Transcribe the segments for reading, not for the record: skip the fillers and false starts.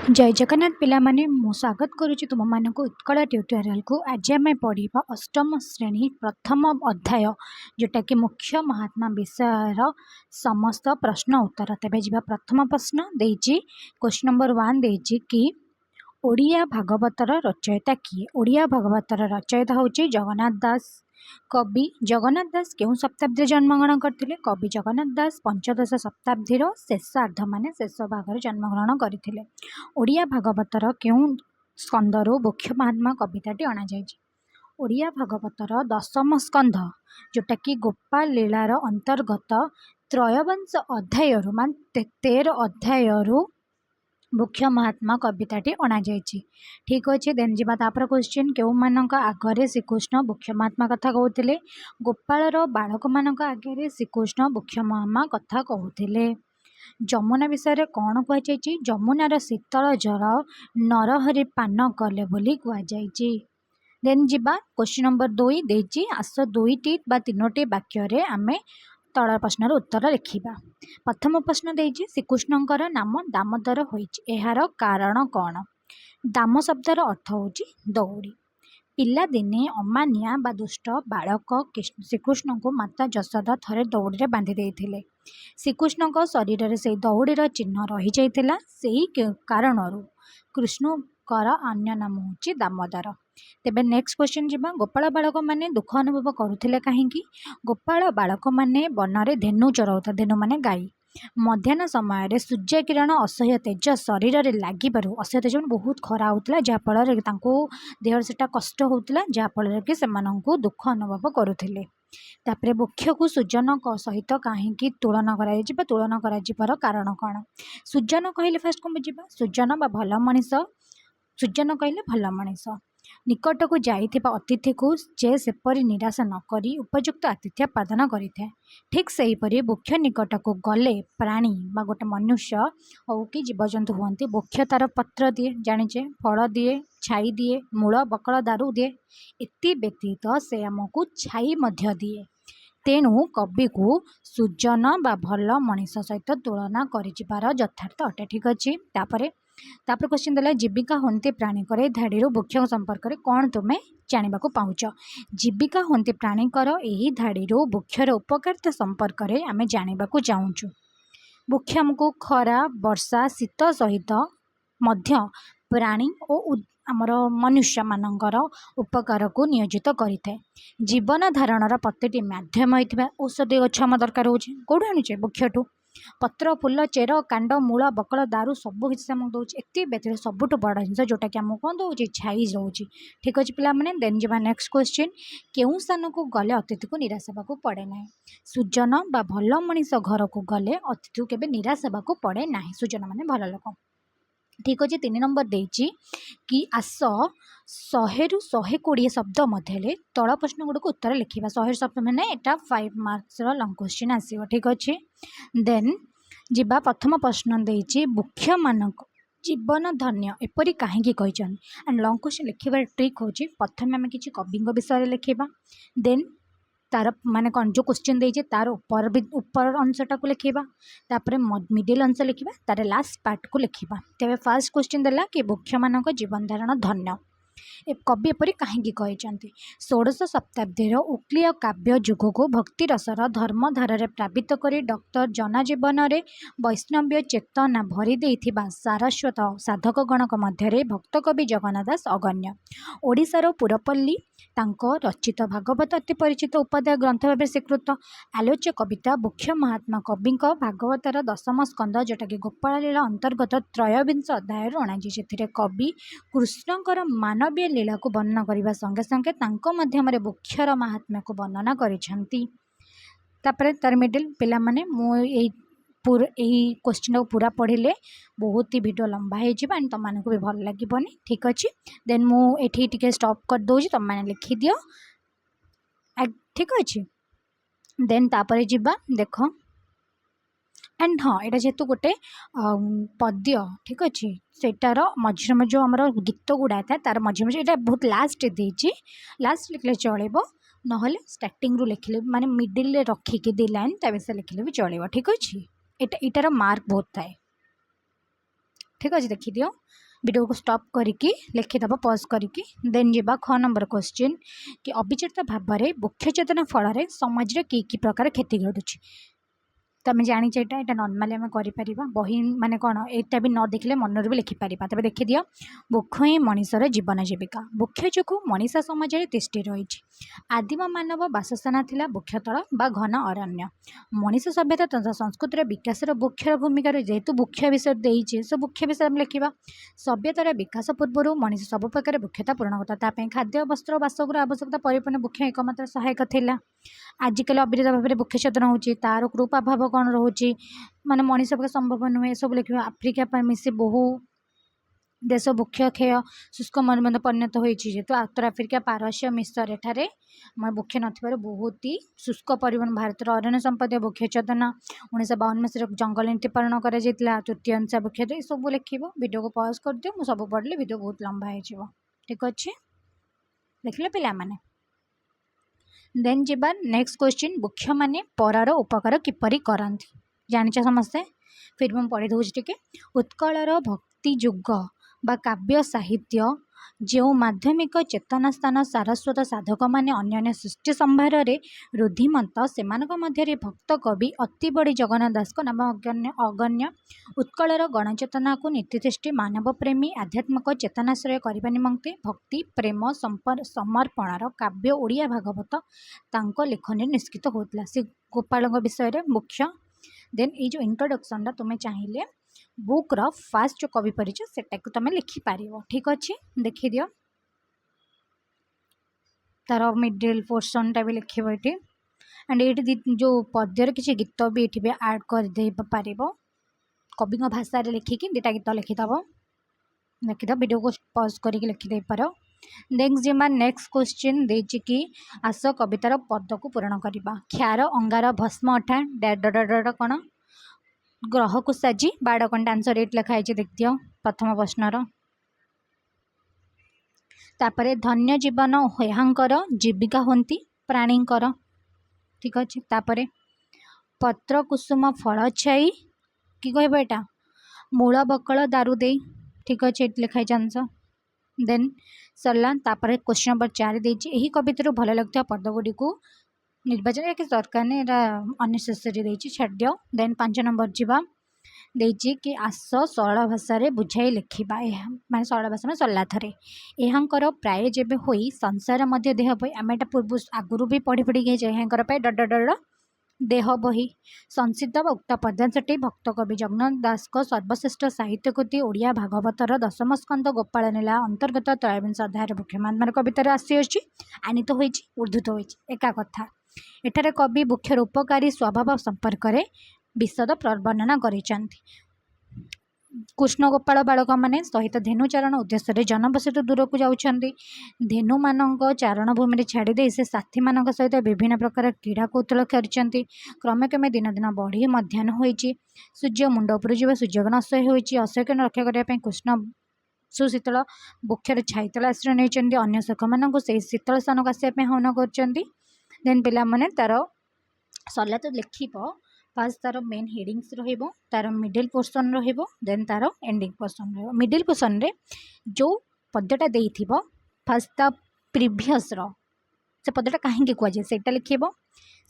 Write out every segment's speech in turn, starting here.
जय जगन्नाथ पिला माने मु स्वागत करुच्ची तुम मानक उत्कल ट्यूटोरियल को। आज आम पढ़ा अष्टम श्रेणी प्रथम अध्याय जोटा कि मुख्य महात्मा विषयर समस्त प्रश्न उत्तर। तेज जा प्रथम प्रश्न देजी क्वेश्चन नंबर 1 देजी कि ओडिया भागवतर रचयिता किए। ओडिया भागवतर रचयिता हूँ जगन्नाथ दास। कवि जगन्नाथ दास क्यों शताब्दी जन्मग्रहण करते? कवि जगन्नाथ दास पंचदश शताब्दीर शेषार्ध माने शेष भाग जन्मग्रहण करते। ओडिया भागवतर क्यों स्कंदर मुख्य महात्मा कविताटी अणा जाइछि? ओडिया भागवतर दशम स्कंध जोटा कि गोपाल लीलार अंतर्गत त्रयोवंश अध्याय मान 13 अध्याय मुख्य महात्मा कविताटी अणा जाइछि। ठीक अच्छे। देन जी तापर क्वेश्चन क्यों मानक आगे श्रीकृष्ण मुख्य महात्मा कथा कहते? गोपाल बालक मानक आगे श्रीकृष्ण मुख्य महात्मा कथा कहते। जमुना विषय कौन कहुई? जमुनार शीतल जल नरहरि पान कले बोली कहुई। देन जीवा क्वेश्चन नंबर 2 देजी आस 2टी बा 3टी वाक्य आम तल प्रश्नर उत्तर लिखा। प्रथम प्रश्न देजी श्रीकृष्णकर नाम दामोदर होइछि, एहार कारण कौन? दाम शब्दर अर्थ होछि दौड़ी। पिला दिने अमानिया बा दुष्ट बालक श्रीकृष्ण को माता यशोदा थरे दौड़ी रे बांधि देइथिले। श्रीकृष्ण शरीर से दौड़ीर चिन्ह रही जाइथिला। सेही कारणरू कृष्णकर अन्य नाम होछि दामोदर। तेबे नेक्स्ट क्वेश्चन जीवा गोपाल बालक माने दुख अनुभव करुथिले काहेकि? गोपाल बालक माने बनरे धेनु चराउता। धेनु माने गाई। मध्याह्न समय सूर्य किरण असह्य तेज शरीर में लगिबारु असह्य तेज बहुत खरा होता जहाँफल देह से कष्ट होता जहाँफल कि दुख अनुभव करुले। तापरे मुख्य को सुजन सहित कहीं तुलना तुलना कर कारण कौन? सुजन कहले फास्ट कौन बुझा? सुजन बा भल मनीष। सुजन कहले भल मनीष निकट को जाइथिबा अतिथि को जे सेपरी निराश न करी उपयुक्त आतिथ्य प्रदान करिथे। ठीक से हीपरी वृक्ष निकट को गले प्राणी बा गोटे मनुष्य हो कि जीवजंतु हुंती वृक्ष तार पत्र दिए जानिचे, फल दिए, छाई दिए, मूल बकल दारू दिए। एति व्यतीत से आमको छाई मध्य दिए। तेणु कवि को सुजन बा भल मनीष सहित तुलना कर यथार्थ अटे। ठीक अच्छे। तापर क्वेश्चन देला जीविका हंती प्राणी करे धाड़ी वृक्ष संपर्क में कौन तुम्हें जाना पाउच? जीविका हंती प्राणीकर यही धाड़ी वृक्षर उपकारिता संपर्क में आम जाना चाहूँ। वृक्ष आमको खरा वर्षा शीत सहित मध्य प्राणी और आमर मनुष्य मानकर उपकार को नियोजित करें। जीवन धारणर प्रत्येक माध्यम होता औषधीय गछ आम दरकार हो कौट आणुचे वृक्षठू पत्र फूल चेर कांड मूल बकल दारू सब किसी आमको दौर। एत व्यतीत सबुठ बड़ जिन जोटा कि आमको कौन दौर छाई दौर। ठीक अच्छे पिला माने। देन जा नेक्स्ट क्वेश्चन केउं स्थान को गले अतिथि को निराश होगा पड़े ना? सुजन बा भल मनीष घर को गले अतिथि को केबे निराश होगा पड़े ना। सुजन माने भल लोक। ठीक अच्छे। 3 नंबर देची कि आस 100 रु 120 शब्द मध्य तल प्रश्न गुड़ को उत्तर लिखा। 100 शब्द मैंने यहाँ 5 मार्क्स लंग क्वेश्चन आसो। ठीक अच्छे। देन जीवा प्रथम प्रश्न देची मुख्य मानक जीवन धन्य एपरी कहीं कहन। एंड लंग क्वेश्चन लिखार ट्रिक हूँ प्रथम आम कि कवि विषय लिखा। देन तार माने कौन जो क्वेश्चन देजे तार ऊपर अंशटा को लिखा। तापर मिडिल अंश लिखा। तार लास्ट पार्ट को लिखा। तेरे फास्ट क्वेश्चन देला कि मुख्य मानक जीवन धारण धन्य कवि एपरी कहीं कहते? 16 शताब्दीर उक्लीय काव्य जुग को भक्ति रसर धर्मधार प्लावित कर डॉक्टर जनजीवन में वैष्णव्य चेतना भरी देइथिबा सारस्वत साधकगणक मध्य भक्त कवि जगन्नाथ दास अगण्य। ओडिशार पुरपल्ली तांको रचित भागवत अति परिचित उपाध्याय ग्रंथ भाव स्वीकृत। आलोच्य कविता मुख्य महात्मा कवि भागवतर दशम स्कंद जोटा कि गोपाल लीला अंतर्गत त्रयोविंश अध्याय अणाजी। से कवि कृष्णकर मानवीय लीला को वर्णना करने संगे संगे तांको माध्यम मुख्यर महात्म्य को वर्णना करिसेंती। तापर तार मिडिल पिला माने क्वेश्चन को पूरा पढ़ले बहुत ही वीडियो लंबा हो तुम मानक भी भल लगे। ठीक अच्छे। देन मुझे स्टॉप कर दूँ तुम मैंने लिखि दियो। ठीक अच्छे। देन तापर जीवा देख एंड हाँ यहाँ जेहेतु गोटे पद्य। ठीक अच्छे। सेटार मझे मझे जो आम गीत गुड़ा था तार मझे मझे यहाँ बहुत लास्ट देती लास्ट लिखले चलो ना स्टार्टिंग रू लिखले माने मिडिल रखिकी 2 लाइन ता विषय लिखले भी चलो। ठीक अच्छे। इटार मार्क बहुत थाए। ठीक अच्छे देखिदियो वीडियो को स्टॉप करके लिखिदेव पॉज करके देन जीवा ख नंबर क्वेश्चन कि अविचलित भाव में मुख्य चेतन फल समाज में कि प्रकार क्षति घटुची तो आम जाचे यहाँ नर्माली आम कर बही माने कौन यहाँ भी न देखले मन भी लिखिपर तेज देखी दियो वृक्ष ही मनीषर जीवन जीविका वृक्ष जो मनीषा समाज में तिष्ठि रही आदिम मानव बासस्थान थिला वृक्षतल बा घन अरण्य मनीष सभ्यता तथा संस्कृतिर विकासर वृक्षर भूमिका जेहेतु वृक्ष विषय देचे से वृक्ष विषय आम लिखा सभ्यतार विकास पूर्व मनीष सब प्रकार वृक्षता पूर्ण करता खाद्य वस्त्र बासगर आवश्यकता परिपूर्ण वृक्ष एकमात्र सहायक थिला आजिकल अविरत भाव में वृक्ष चेतन होची तार कृपाभाव कौन रोचे माने मनीष पक्ष संभव नुहे सब लिखा आफ्रिका पर मिसी बहु देश वृक्ष क्षय शुष्क मरुमंद परिणत होती जेहेतु उत्तर आफ्रिका पारस्य मिश्र एठारे वृक्ष न बहुत ही शुष्क परिवहन भारत अरण्य संपद वृक्ष चेतन 1952 मसीह जंगल नीति पालन कर तृतीय अंश वृक्ष ये सब लिख वीडियो को पॉज कर दियो सब पढ़ले वीडियो बहुत लंबा हो ठीक अच्छे देखिले पिला माने देन जीवा नेक्स्ट क्वेश्चन वृक्ष माने परार उपकार किपरि करंती जानिଛ समस्ते फिर मैं पढ़ी दूसरी टे उत्कलर भक्ति युग बा काव्य साहित्य जो माध्यमिक चेतना स्थान सारस्वत साधक माने अन्य सृष्टि संभार रुधिमंत से मध्य भक्त कवि अति बड़ी जगन्नाथ दास को नाम अगण्य उत्कलर गणचेतना को नीतिदृष्टि मानव प्रेमी आध्यात्मिक चेतनाश्रय करने निमंते भक्ति प्रेम समर्पणार काव्य ओडिया भागवत तांको लेखन निष्कृत होता श्री गोपाल विषय में मुख्य देन ये जो इंट्रोडक्शन तुम्हें चाहिए बुक फास्ट जो कवि परिचय सेटा को तुम लिखिपार ठीक अच्छे देखी दियो तार मिडिल पोर्सन टा भी लिख ये एंड ये जो पद्यर किसी गीत भी ये आड कर दे पार कवि भाषा लिखिकी दुटा गीत लिखिदेव लिखिद वीडियो को पॉज करके लिखिदे पार नेक्स्ट जिमा नेक्स्ट क्वेश्चन देछि कि आस कवितार पद को पूरण करवा क्षार अंगार भस्म अठा डैड कौन ग्रह को साजी बाड़ कंटा आंसर एट लिखाई देख दियो प्रथम प्रश्नर तापरे धन्य जीवन यांकर जीविका होती प्राणीकर ठीक अच्छे तापरे पत्र कुसुम फल छाई कि कहबा एटा मूल बकल दारू दे ठीक अच्छे एट लिखाई आंसर देन सरला तापरे क्वेश्चन नंबर 4 देछि एही कवितार भल लगता पदगुडी को निर्वाचन कि सरकार ने अननेसेसरी देछि छाड़ दियो देन 5 नंबर जीवा देछि कि आस सरल भाषा बुझाई लिखा माने सरल भाषा में सरला थरे यहाँ प्राय जेबे होई संसार मध्य देह बही आम एटा पूर्व आगुरी भी पढ़ी पढ़ी यहाँ प्राय डड देह बही संसिद्ध उक्त पद्यांशटी भक्त कवि जगन्नाथ दास को सर्वश्रेष्ठ साहित्य कृति ओडिया भागवतर दशम स्कंद गोपाल नीला अंतर्गत त्रयोविंश अध्याय वृक्षमान कवितार आसी आनीत हो उद्धृत हो एका कथा एठारे कवि वृक्षर उपकारी स्वभाव संपर्क में विशद वर्णना करिसेंति कृष्ण गोपाल बालक माने सहित धेनु चारण उद्देश्य जनबसत दूर को जाउछंती धेनु मानक चारण भूमि छाड़ी से साथी मान सहित विभिन्न प्रकार क्रीड़ा कौतल करछंती क्रमे क्रमे दिन दिन बढ़ी मध्याह्न होइछि सूर्य मुंड उपर जीव सूर्यग्रहण असह्य होइछि असह्यग्रहण रक्षा करने कृष्ण सुशीतल वृक्षर छाईतल आश्रय नहीं अन्य सख मान से शीतल स्थान को आसपा आह्वान कर पिला माने तार सरला तो लिख फास्ट तार मेन हेडिंग्स रहिबो तार मिडिल पोर्सन रहिबो देन तार एंडिंग पोर्सन रहिबो मिडिल पोर्सन रे जो पद्यटा देइथिबो फास्ट ता प्रीवियस रो से पद्यटा काहेकि कुआ जाय सेटा लिखिबो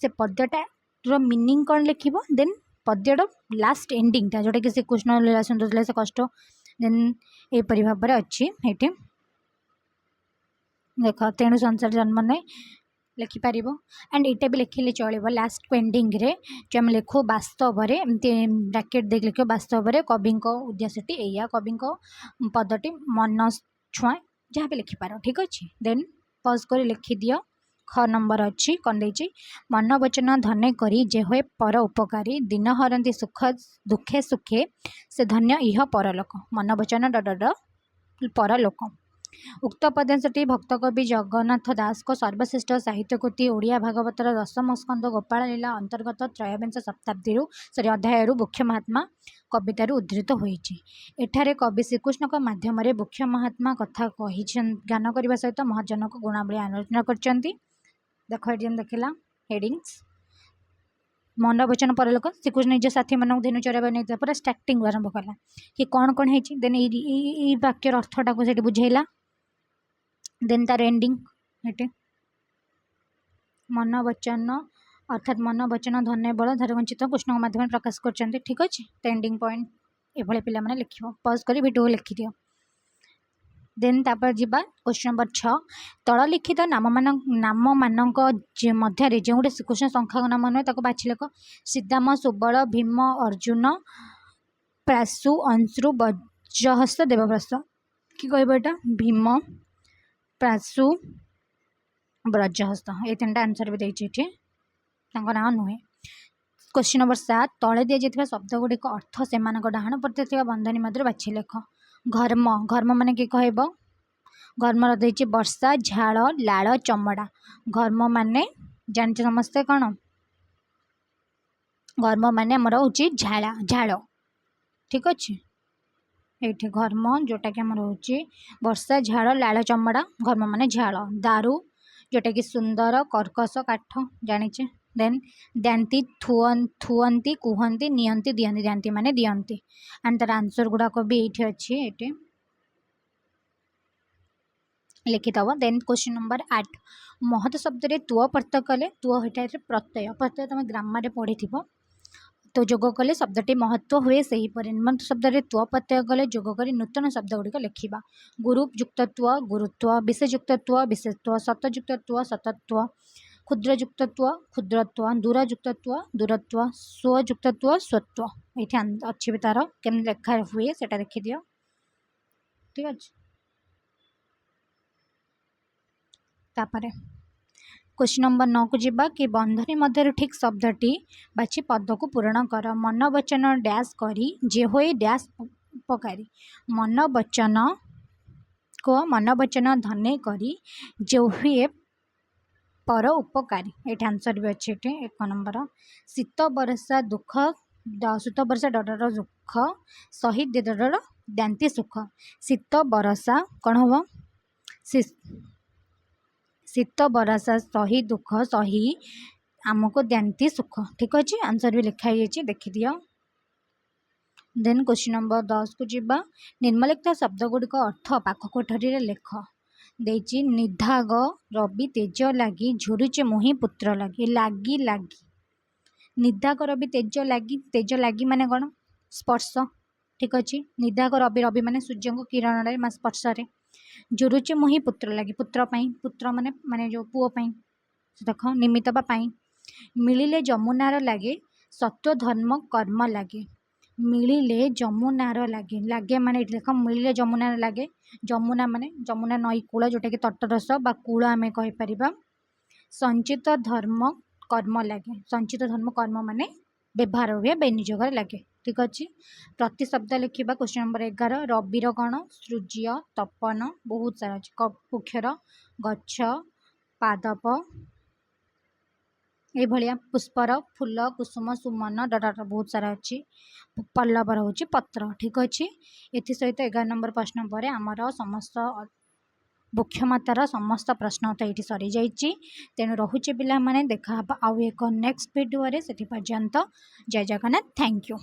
से पद्यटा रो मीनिंग कोन लिखिबो देन पद्यटा लास्ट एंडिंग ता जोटा कि से कृष्ण लीला सुंदर लीला से कष्ट देन ए परि भाव रे अछि हेठी देख तेणु संसार जन्म नै लिखिपार एंड यहाँ भी लिखिले चलो लास्ट पेंडिंग रे जो आम लिखु वास्तव एमती ब्रैकेट देख लिख वास्तव कवि उद्देश्यटी या कवि पदटी मन छुआ जहाँ भी लिखिपार ठीक अच्छे देन पॉज कर लिखि दियो ख नंबर अच्छी कौन देछि मन वचन धने करी जे हुए पर उपकारी दिन हरंती सुख दुखे सुखे से धन्य इह परलोक मन वचन ड परलोक उक्त पद्यांशटी भक्त कवि जगन्नाथ दास को सर्वश्रेष्ठ साहित्य कृति ओडिया भागवतर दशम स्कंद गोपाल लीला अंतर्गत त्रयोविंश शताब्दी अध्याय मुख्य महात्मा कवितार उद्धृत होइछि एठारे कवि श्रीकृष्ण के माध्यम मुख्य महात्मा कथा कही ज्ञान करने सहित महाजन को गुणावली आलोचना करछंती देख देखला हेडिंग्स मन वचन परलोक श्रीकृष्ण निज साथी मानक दिन चराइबा नहीं पूरा स्टार्टिंग आरंभ कला कि कौन कौन है देन ये वाक्यर अर्थटा को सेठी बुझेला देन तार एंडिंग ये मन वचन अर्थात मन वचन धन्य बल धरवंचित कृष्ण के माध्यम प्रकाश कर ठीक अच्छे तो एंडिंग पॉइंट ये पे लिख पज कर वीडियो लिखि दियो देन तापर जीवा क्वेश्चन नंबर 6 तल लिखित नाम मानक मध्य जो श्रीकृष्ण संख्या नाम नुहे ताको बाछि लेख श्रीदाम सुबल भीम अर्जुन प्रासु अंश्रु वज्रहस्त देवव्रत कि कहटा भीम प्रासु वज्रहस्त ये तीन आंसर भी देती ना नुहे क्वेश्चन नंबर 7 तले दि जाइए शब्द गुड़िक अर्थ से डाहाण पटे बंधनी मध्य बाछि लेख घर्म घर्म मान कि कह घर्म रही वर्षा झाड़ लाड़ चमड़ा घर्म माने जानते समस्ते कौन घर्म माने आमर हूँ झाड़ा झाड़ ठीक अच्छे ये घर्म जोटा कि आमर हूँ वर्षा झाड़ लाड़ चमड़ा घर्म माने झाड़ दारू जोटा कि सुंदर कर्कश काठ जाचे देन दांती थुअंती कुहंती नियंती दियंती दांती माने दियंती एंड तार आंसर गुड़ाक भी ये अच्छे ये लिखिदब देन क्वेश्चन नंबर 8 महत शब्द रे तुअ प्रत्यय कले तुअ हेटा प्रत्यय प्रत्यय तुम ग्रामर पढ़ी तो जोग कले शब्दटी महत्व हुए से ही महत शब्द रे तुअ प्रत्यय कले जोग कर नूतन शब्द गुड़िक लिखा गुरु युक्तत्व गुरुत्व विशेष युक्तत्व विशेषत्व सत युक्तत्व सतत्व क्षुद्र युक्तत्व क्षुद्रत्व दूर युक्तत्व दूरत्व स्व युक्तत्व स्वत्व ये अच्छी भी तार केम लेखा हुए से देखी दियो ठीक अच्छे तापरे क्वेश्चन नंबर 9 को जीवा कि बंधनी मध्य ठीक शब्दटी बाछि पद को पूरण कर मन वचन डैश करी जे होए डैश उपकारी मन वचन धने करी जे हुए पर उपकारी ये आंसर भी अच्छे ये 1 नंबर शीत बरसा दुख शीत बरसा डर दुख शहीद डर दांती सुख शीत बरसा कौन हम शीत बरसा सही दुख सही आमको दांती सुख ठीक अच्छे आंसर भी लिखाई देखी दियो देन क्वेश्चन नंबर 10 को जीवा निर्मलिखित शब्द गुड़िक अर्थ पाख कोठरी लेख देची निधाग रवि तेज लगी झुरुचे मुहि पुत्र लगी लगी लगी निधाग रवि तेज लगी माने कौन स्पर्श ठीक अच्छे निधाग रवि रवि माने सूर्य को किरण स्पर्श झुरुचे मुहि पुत्र लगी पुत्र माने माने जो पुओ देख निमित्त मिलिले जमुनार लगे सत्व धर्म कर्म लगे मिलिले जमुनार लगे लगे माने देख मिलिले जमुनार लगे जमुना माने जमुना नई कूल जोटा कि तटरस बा कूल आम कहीपर संचित धर्म कर्म लगे संचित धर्म कर्म माने व्यवहार हुए बेनिजोग लगे ठीक अच्छे प्रति शब्द लिखा क्वेश्चन नंबर 11 रविर कौन सृज्य तपन बहुत सारा अच्छे कुक्षर गच्छ पादप ये भाया पुष्पर फूल कुसुम सुमन डर बहुत सारा अच्छी पल्लवर हूँ पत्र ठीक अच्छे ये सहित 11 नंबर प्रश्न पर आमर समस्त बुक्षमातार समस्त प्रश्न तो ये सरी जाइए तेणु रोचे पिला माने देखा आउ एक नेक्स्ट वीडियो से पर्यंत जय जगन्नाथ थैंक यू।